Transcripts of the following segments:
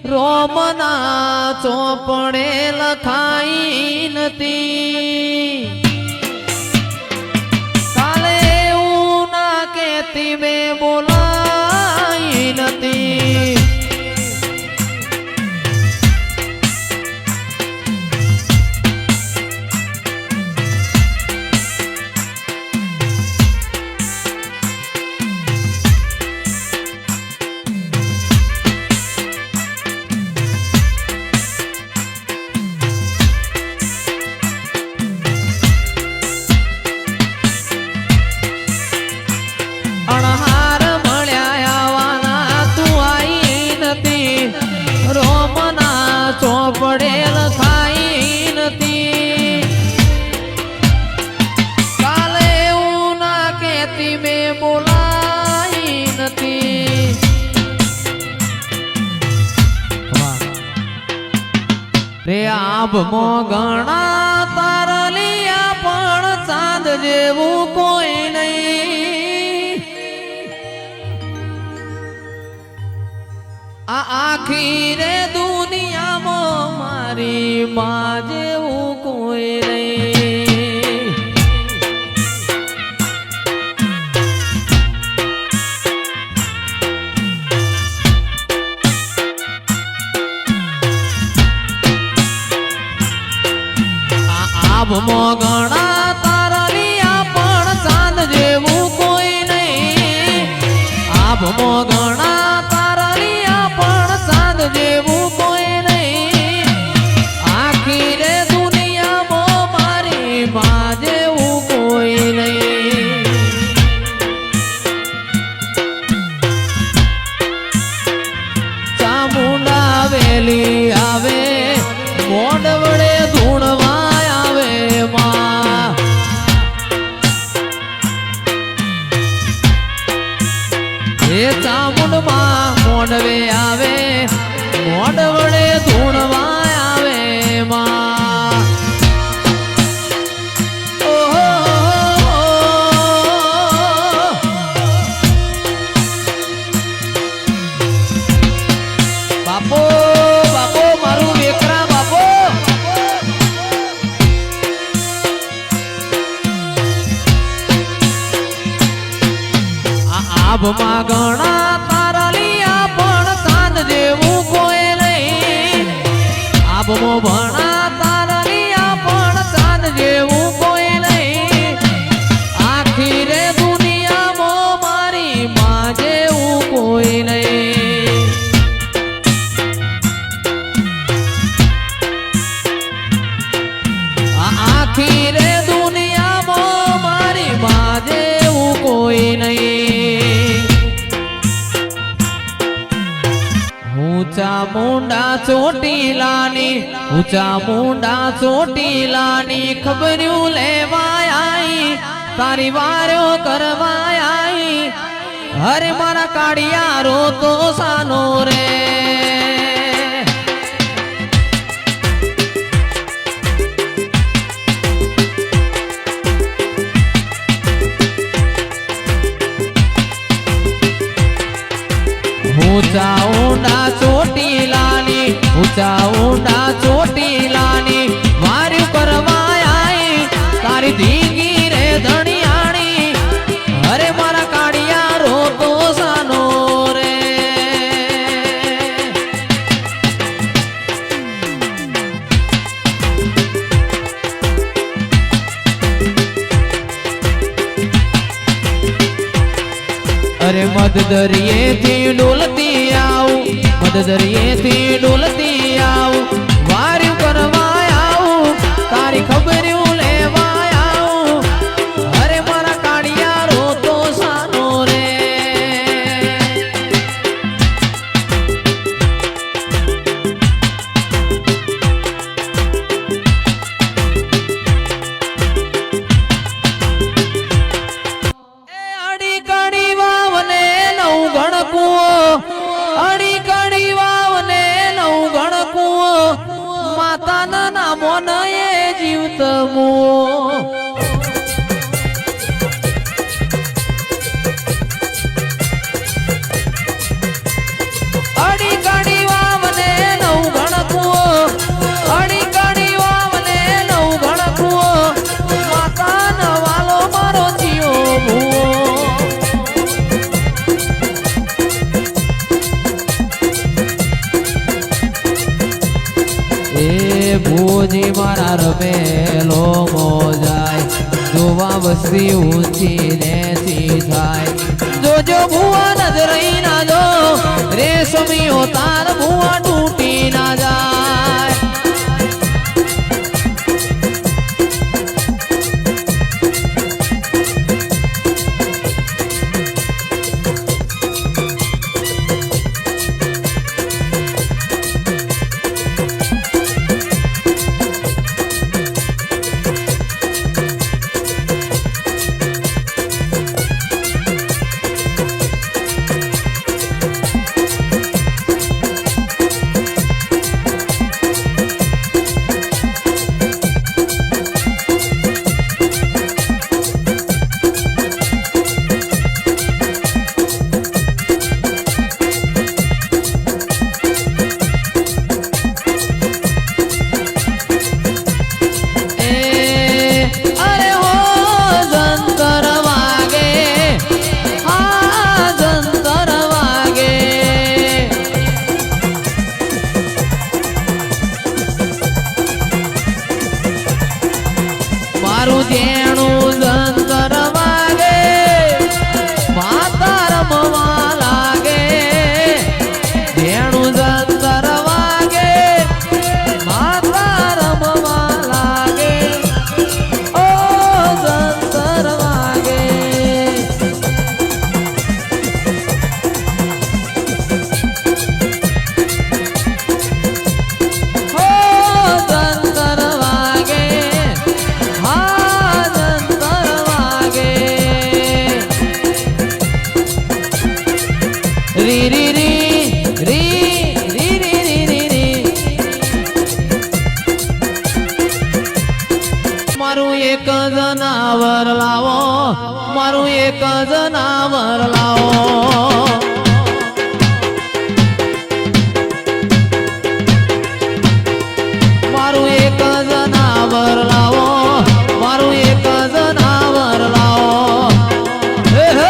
રોમના ચોપડે લખાઈ નથી. કાલે એવું ના કેતી મેં બોલાઈ નથી. અણહાર મળ્યા આવવાના તું આઈ નથી. રોમના ચોપડે લખાઈ નથી. કાલે એવું ના કેતી મેં બોલાઈ નથી. રે આભમો ઘણા તારલિયા પણ ચાંદ જેવું કોઈ નહીં. આ આખી રે દુનિયામાં મારી માં જેવું કોઈ નહીં. આભમો ઘણા તારલિયા પણ ચાંદ જેવું કોઈ નહીં. આભમો ઘણા તારલિયા પણ ચાંદ જેવું કોઈ નહીં. આખી રે દુનિયામાં મારી માં જેવું કોઈ નહીં. ચામુંડા વેલી આવે મોઢ વડે ધૂણવા ચામુંડમાં મોઢવે આવે મોઢ વડે ધૂણવા આવે માં. બાપો બાપો મારું વેકરા બાપો. આભમાં ઘણા તારલિયા પણ ચાંદ જેવું કોઈ નહીં. આભમો ભણા તારલિયા પણ ચાંદ જેવું કોઈ નહીં. આખી રે દુનિયામાં મારી માં જેવું કોઈ નહીં. આખી રે દુનિયામાં મારી માં જેવું કોઈ નહીં. ઊંચા મુંડા ચોટીલાની ઊંચા મુંડા ચોટીલાની ખબર્યું લેવાય તારી વાર્યો કરવાય. હરે મારા કાળિયારો તો સાનો રે. ઊંચા ઊંડા ચોટીલાની ઊંચા ઊંડા ચોટીલાની વાર્યું કરવાય તારી ધીંગી રે ધણિયાણી. અરે મારા કાળિયારો તો સાનો રે. અરે મધ દરિયેથી ડોલતી આવું મધ દરિયેથી ડોલતી આવું વાર્યું કરવા આવું તારી ખબર્યું લેવા આવું. અરે મારા કાળિયારો તો સાનો રે. અડી કડી વાવને નવ ગણકુઓ અડી કડી વાવને નવ ગણકુઓ માતાના નામો નયે જીવત મુઓ. અડી કડી વાવને ભોજી મારા રમેલો મોજાય જોવા વસ્તી ઊંચી નેચી થાય જોજો ભુવા નજરઈ ના જો રેશમીઓ તાર ભુવા તૂટી ના જાય મારું જેણું જંતર વાગે માતા રમવા લાગે જેણું જંતર વાગે માતા રમવા લાગે ઓ જંતર વાગે ઓ જંતર વાગે રી રી રી રી રી રી રી રી રી મારું એક જનાવર લાવો મારું એક જનાવર લાવો મારું એક જનાવર લાવો મારું એક જનાવર લાવો હે હે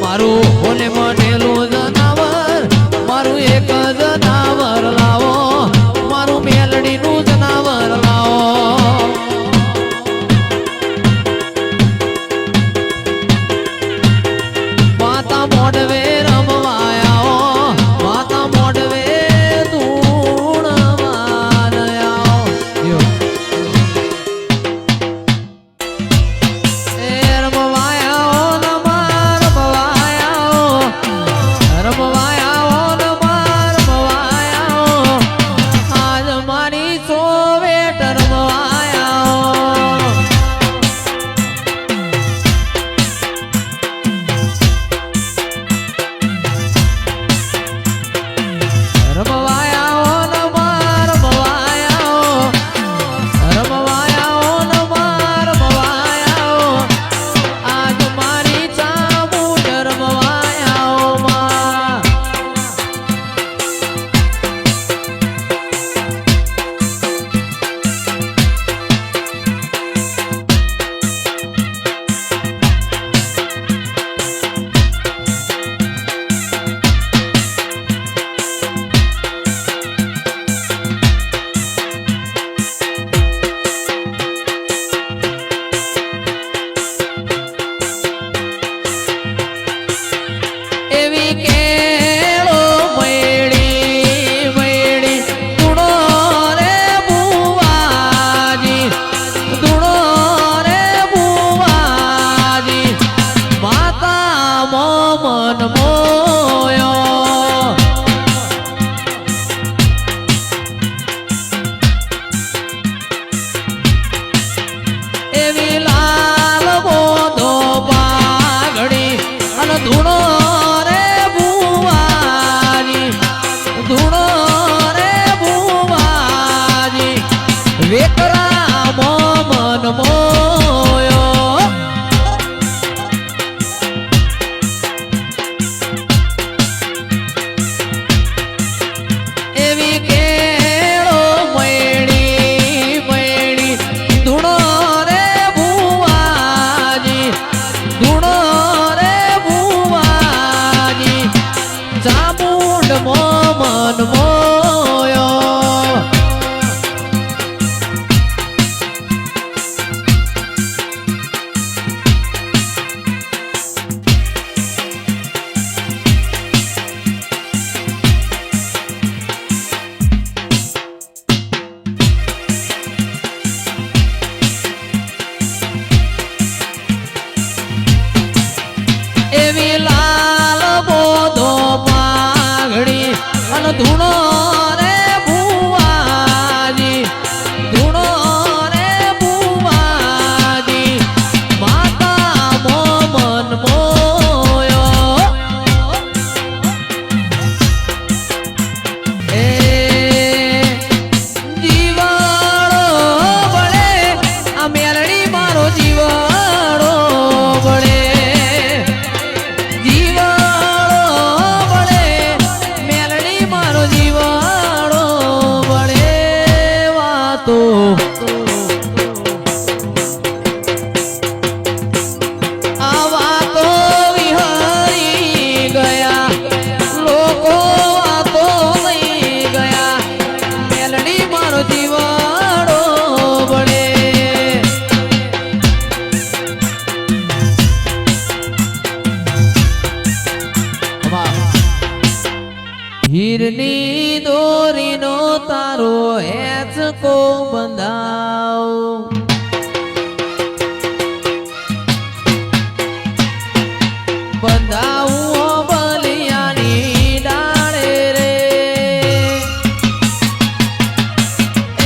મારું હોલે મઢેલું જનાવર મારું એક જનાવર લાવો મારું મેલડીનું જનાવર લાવો માતા મોઢવે રમવાયાઓ માતા મોઢવે ધૂણવાયાઓ ધૂણો રે ભૂ ધૂણો રે ભુવાજી ધૂણો રે ભુવાજી માતા મોમન મોયો એ જીવાડો બળે આ મેલડી મારો જીવાડો બળે હીરની દોરીનો તારો હેચકો બંધાવ બંધાવું બલિયાની ડાળે રે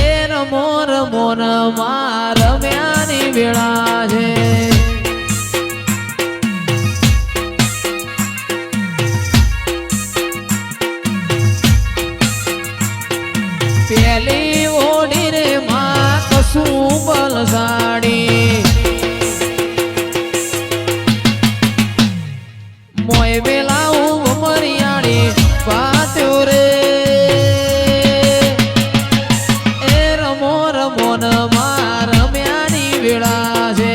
એ રમો રમો રમા રમ્યાની વેળા છે પેલી ઓડી રે માં કશું બલસાડી મોય બેલાવું મરિયાળી પાત્યો રે એ રમો રમો ન માં રમ્યાની વેળા છે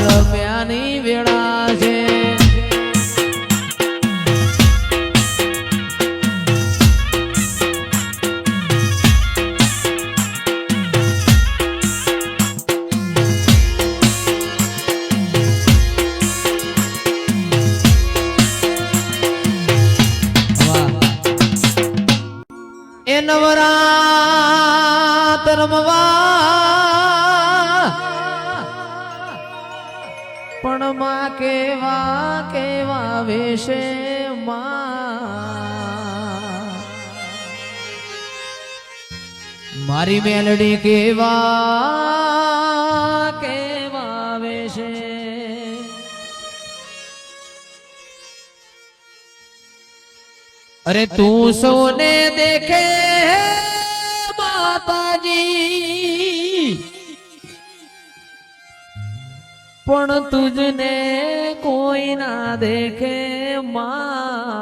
રમ્યાની વેળા છે એ નવરાત રમવા પણ માં કેવા કેવા વેશે માં મારી મેલડી કેવા કેવા વેશે અરે તું સોને દેખે માતાજી પણ તુજને કોઈ ના દેખે માં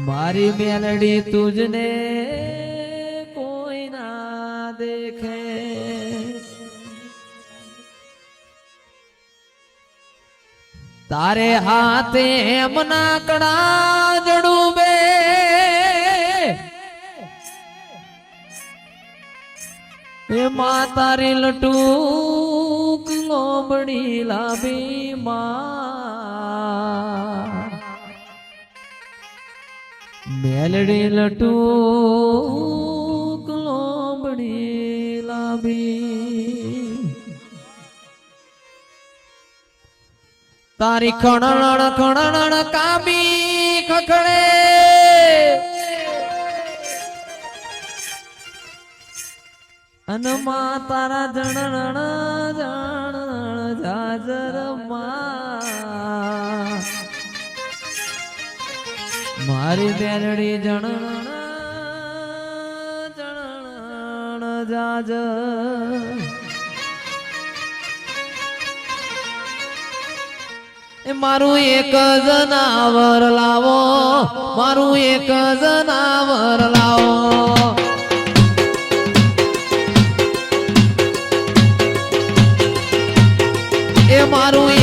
મારી મેલડી તુજને કોઈ ના દેખે તારે હાથે એમના કડા જડું બે એ માં તારી લટુક લોબડી લાવી માં મેલડી લટુક લોબડી લાવી તારી ખણણ ખણણ કાબી ખખડે અનમાં તારા જણણ જણ જાજર મારી બેલડી જણણ જણ જાજર મારું એક જનાવર લાવો મારું એક જનાવર લાવો એ મારું